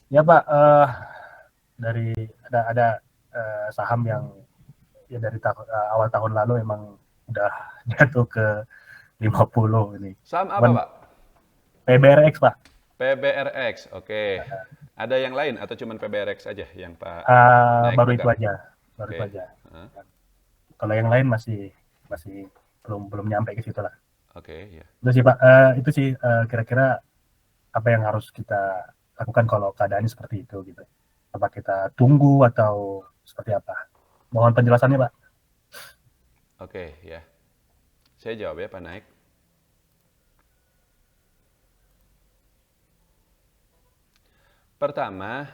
Ya Pak, dari ada saham yang ya dari awal tahun lalu emang udah jatuh ke 50 ini. Saham apa, Cuman Pak? PBRX Pak, PBRX, oke. Ada yang lain atau cuman PBRX aja yang Pak Naik baru itu pegang? aja, baru itu Oke. aja. Hah? Kalau yang lain masih masih belum belum nyampe ke situ lah. Oke, ya. Itu sih Pak, itu sih kira-kira apa yang harus kita lakukan kalau keadaannya seperti itu gitu. Apa kita tunggu atau seperti apa? Mohon penjelasannya Pak. Oke, ya. Saya jawab ya, Pak Naik. Pertama,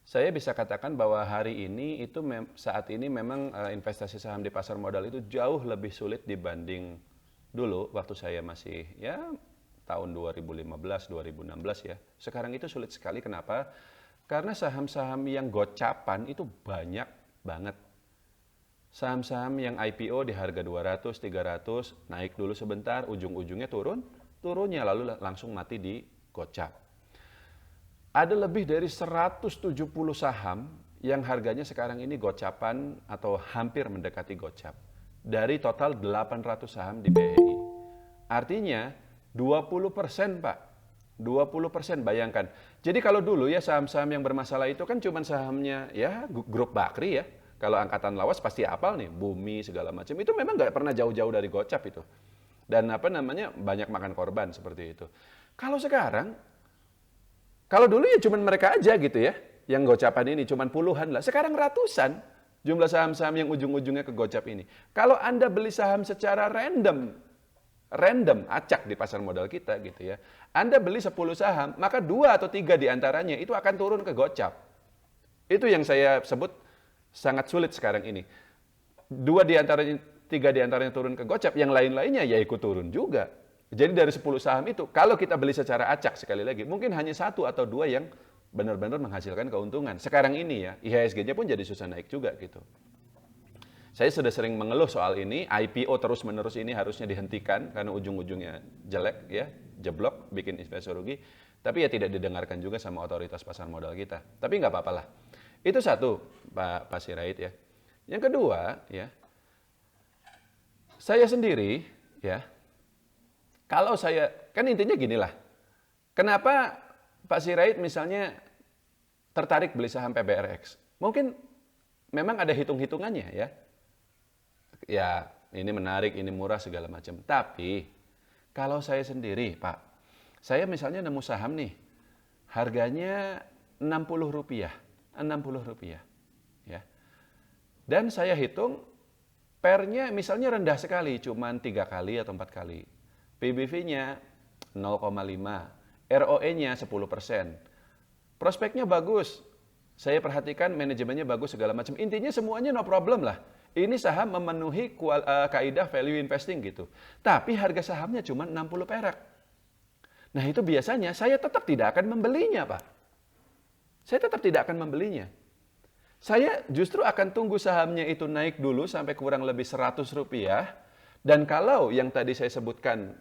saya bisa katakan bahwa hari ini itu saat ini memang investasi saham di pasar modal itu jauh lebih sulit dibanding dulu waktu saya masih ya tahun 2015, 2016 ya. Sekarang itu sulit sekali. Kenapa? Karena saham-saham yang gocapan itu banyak banget. Saham-saham yang IPO di harga 200, 300, naik dulu sebentar, ujung-ujungnya turun, turunnya lalu langsung mati di gocap. Ada lebih dari 170 saham yang harganya sekarang ini gocapan atau hampir mendekati gocap. Dari total 800 saham di BEI. Artinya 20% Pak. 20% bayangkan. Jadi kalau dulu ya saham-saham yang bermasalah itu kan cuma sahamnya ya grup Bakri ya. Kalau angkatan lawas pasti apal nih, Bumi segala macam. Itu memang nggak pernah jauh-jauh dari gocap itu. Dan apa namanya banyak makan korban seperti itu. Kalau sekarang kalau dulu ya cuman mereka aja gitu ya, yang gocapan ini cuman puluhan lah. Sekarang ratusan jumlah saham-saham yang ujung-ujungnya ke gocap ini. Kalau Anda beli saham secara random, acak di pasar modal kita gitu ya. Anda beli 10 saham, maka 2 atau 3 di antaranya itu akan turun ke gocap. Itu yang saya sebut sangat sulit sekarang ini. 2 di antaranya, 3 di antaranya turun ke gocap, yang lain-lainnya ya ikut turun juga. Jadi dari 10 saham itu, kalau kita beli secara acak sekali lagi, mungkin hanya 1 atau 2 yang benar-benar menghasilkan keuntungan. Sekarang ini ya, IHSG-nya pun jadi susah naik juga gitu. Saya sudah sering mengeluh soal ini, IPO terus-menerus ini harusnya dihentikan karena ujung-ujungnya jelek ya, jeblok, bikin investor rugi. Tapi ya tidak didengarkan juga sama otoritas pasar modal kita. Tapi nggak apa-apa lah. Itu satu, Pak Sirait ya. Yang kedua ya, saya sendiri ya, kalau saya, kan intinya gini lah, kenapa Pak Sirait misalnya tertarik beli saham PBRX? Mungkin memang ada hitung-hitungannya ya. Ya, ini menarik, ini murah segala macam. Tapi kalau saya sendiri, Pak, saya misalnya nemu saham nih, harganya Rp60, Rp60 ya. Dan saya hitung pernya misalnya rendah sekali, cuma 3 kali atau 4 kali. PBV-nya 0,5, ROE-nya 10%. Prospeknya bagus. Saya perhatikan manajemennya bagus segala macam. Intinya semuanya no problem lah. Ini saham memenuhi kaidah value investing gitu. Tapi harga sahamnya cuma 60 perak. Nah itu biasanya saya tetap tidak akan membelinya Pak. Saya tetap tidak akan membelinya. Saya justru akan tunggu sahamnya itu naik dulu sampai kurang lebih Rp100. Dan kalau yang tadi saya sebutkan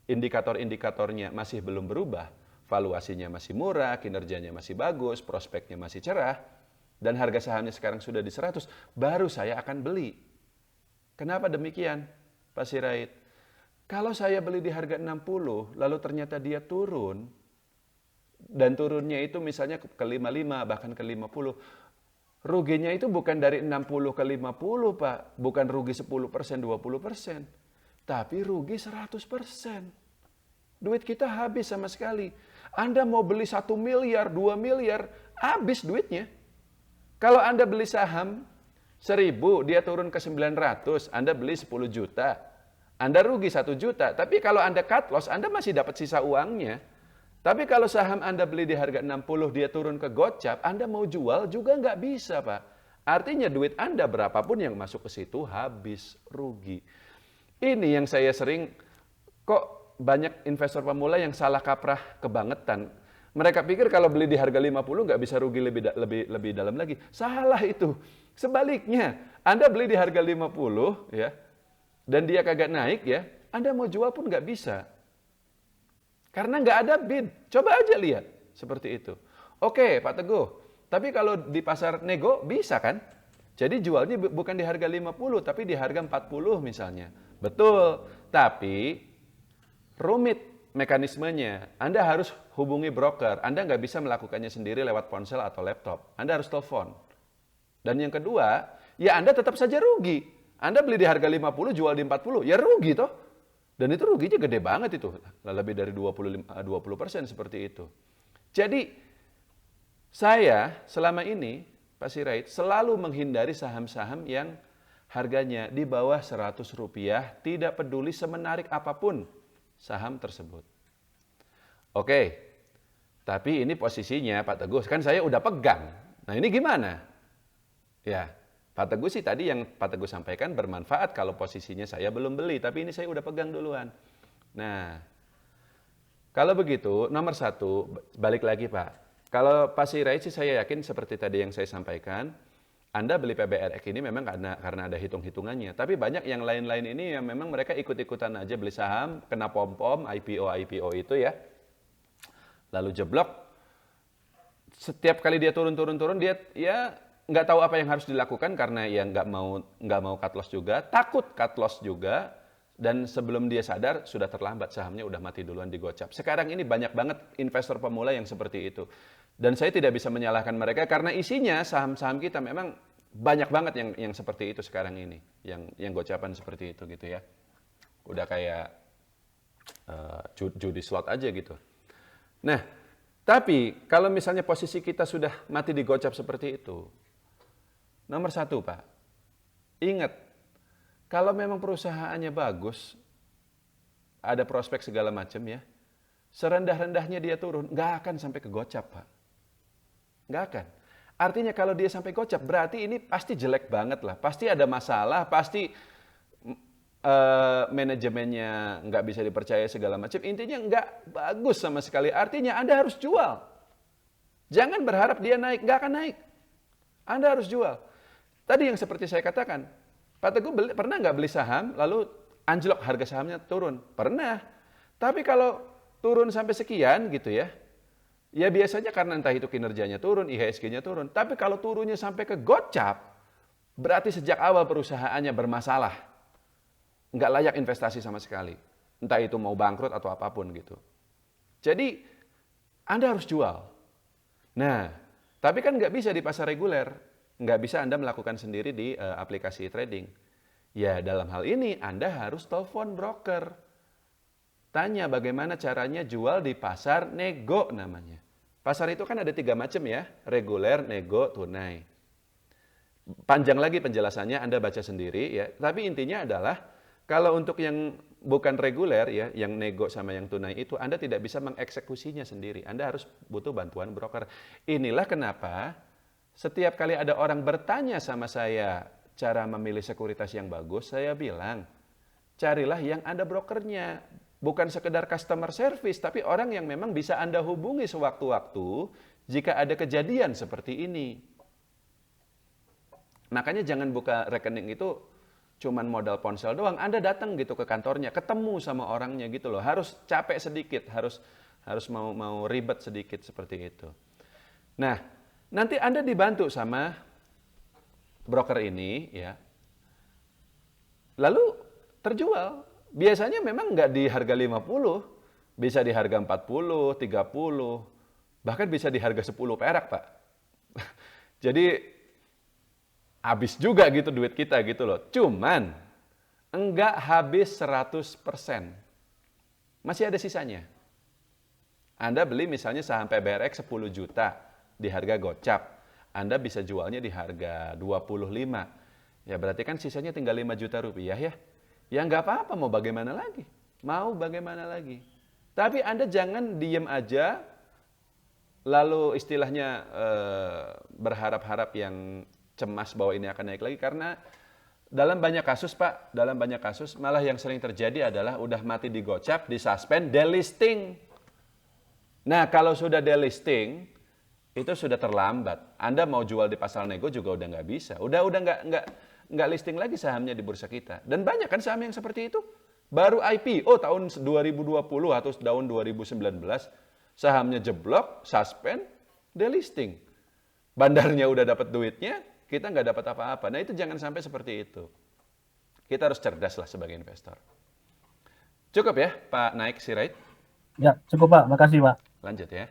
indikator-indikatornya masih belum berubah, valuasinya masih murah, kinerjanya masih bagus, prospeknya masih cerah, dan harga sahamnya sekarang sudah di 100, baru saya akan beli. Kenapa demikian, Pak Sirait? Kalau saya beli di harga 60, lalu ternyata dia turun, dan turunnya itu misalnya ke 55, bahkan ke 50, ruginya itu bukan dari 60 ke 50, Pak. Bukan rugi 10%, 20%. Tapi rugi 100%. Duit kita habis sama sekali. Anda mau beli 1 miliar, 2 miliar, habis duitnya. Kalau Anda beli saham 1.000, dia turun ke 900, Anda beli 10 juta. Anda rugi 1 juta. Tapi kalau Anda cut loss, Anda masih dapat sisa uangnya. Tapi kalau saham Anda beli di harga 60, dia turun ke gocap, Anda mau jual juga nggak bisa, Pak. Artinya duit Anda berapapun yang masuk ke situ habis, rugi. Ini yang saya sering, kok banyak investor pemula yang salah kaprah kebangetan. Mereka pikir kalau beli di harga 50 nggak bisa rugi lebih dalam lagi. Salah itu. Sebaliknya, Anda beli di harga 50 ya, dan dia kagak naik ya, Anda mau jual pun nggak bisa. Karena nggak ada bid. Coba aja lihat seperti itu. Oke, Pak Teguh. Tapi kalau di pasar nego bisa kan? Jadi jualnya bukan di harga 50 tapi di harga 40 misalnya. Betul. Tapi rumit mekanismenya. Anda harus hubungi broker. Anda nggak bisa melakukannya sendiri lewat ponsel atau laptop. Anda harus telepon. Dan yang kedua, ya Anda tetap saja rugi. Anda beli di harga 50, jual di 40, ya rugi toh. Dan itu ruginya gede banget itu. Lebih dari 20% seperti itu. Jadi, saya selama ini, Pak Sirait, selalu menghindari saham-saham yang harganya di bawah Rp100, tidak peduli semenarik apapun saham tersebut. Oke, tapi ini posisinya Pak Teguh, kan saya udah pegang. Nah ini gimana? Ya, Pak Teguh sih tadi yang Pak Teguh sampaikan bermanfaat kalau posisinya saya belum beli, tapi ini saya udah pegang duluan. Nah, kalau begitu, nomor satu, balik lagi Pak. Kalau Pak Sirait sih saya yakin seperti tadi yang saya sampaikan, Anda beli PBRX ini memang karena ada hitung-hitungannya. Tapi banyak yang lain-lain ini yang memang mereka ikut-ikutan aja beli saham, kena pom-pom, IPO itu ya. Lalu jeblok, setiap kali dia turun, dia ya nggak tahu apa yang harus dilakukan karena ya nggak mau cut loss juga, takut cut loss juga, dan sebelum dia sadar sudah terlambat, sahamnya udah mati duluan digocap. Sekarang ini banyak banget investor pemula yang seperti itu. Dan saya tidak bisa menyalahkan mereka karena isinya saham-saham kita memang banyak banget yang seperti itu sekarang ini, yang gocapan seperti itu gitu ya. Udah kayak judi slot aja gitu. Nah, tapi kalau misalnya posisi kita sudah mati digocap seperti itu, nomor satu Pak, ingat, kalau memang perusahaannya bagus, ada prospek segala macam ya, serendah-rendahnya dia turun, nggak akan sampai ke gocap Pak. Nggak akan. Artinya kalau dia sampai gocap, berarti ini pasti jelek banget lah. Pasti ada masalah, pasti manajemennya nggak bisa dipercaya segala macam. Intinya nggak bagus sama sekali. Artinya Anda harus jual. Jangan berharap dia naik, nggak akan naik. Anda harus jual. Tadi yang seperti saya katakan, Pak Teguh pernah nggak beli saham, lalu anjlok harga sahamnya turun? Pernah. Tapi kalau turun sampai sekian gitu ya, ya biasanya karena entah itu kinerjanya turun, IHSG-nya turun. Tapi kalau turunnya sampai ke gocap, berarti sejak awal perusahaannya bermasalah. Nggak layak investasi sama sekali. Entah itu mau bangkrut atau apapun gitu. Jadi, Anda harus jual. Nah, tapi kan nggak bisa di pasar reguler. Nggak bisa Anda melakukan sendiri di aplikasi trading. Ya, dalam hal ini Anda harus telepon broker. Tanya bagaimana caranya jual di pasar nego namanya. Pasar itu kan ada 3 macam ya, reguler, nego, tunai. Panjang lagi penjelasannya, Anda baca sendiri ya. Tapi intinya adalah kalau untuk yang bukan reguler ya, yang nego sama yang tunai itu, Anda tidak bisa mengeksekusinya sendiri. Anda harus butuh bantuan broker. Inilah kenapa setiap kali ada orang bertanya sama saya cara memilih sekuritas yang bagus, saya bilang, carilah yang ada brokernya. Bukan sekedar customer service, tapi orang yang memang bisa Anda hubungi sewaktu-waktu jika ada kejadian seperti ini. Makanya jangan buka rekening itu cuman modal ponsel doang. Anda datang gitu ke kantornya, ketemu sama orangnya gitu loh. Harus capek sedikit, harus mau ribet sedikit seperti itu. Nah, nanti Anda dibantu sama broker ini ya. Lalu terjual. Biasanya memang nggak di harga 50, bisa di harga 40, 30, bahkan bisa di harga 10 perak, Pak. Jadi habis juga gitu duit kita gitu loh. Cuman enggak habis 100%. Masih ada sisanya. Anda beli misalnya saham PBRX 10 juta di harga gocap. Anda bisa jualnya di harga 25. Ya berarti kan sisanya tinggal 5 juta rupiah ya. Ya nggak apa-apa, mau bagaimana lagi? Mau bagaimana lagi? Tapi Anda jangan diem aja, lalu istilahnya berharap-harap yang cemas bahwa ini akan naik lagi. Karena dalam banyak kasus Pak, dalam banyak kasus malah yang sering terjadi adalah udah mati digocap, disuspend, delisting. Nah kalau sudah delisting, itu sudah terlambat. Anda mau jual di pasar nego juga udah nggak bisa. Udah nggak listing lagi sahamnya di bursa kita. Dan banyak kan saham yang seperti itu. Baru IPO tahun 2020 atau tahun 2019, sahamnya jeblok, suspend, delisting. Bandarnya udah dapat duitnya, kita nggak dapat apa-apa. Nah itu jangan sampai seperti itu. Kita harus cerdas lah sebagai investor. Cukup ya Pak Naik Sirait? Ya, cukup Pak. Makasih Pak. Lanjut ya.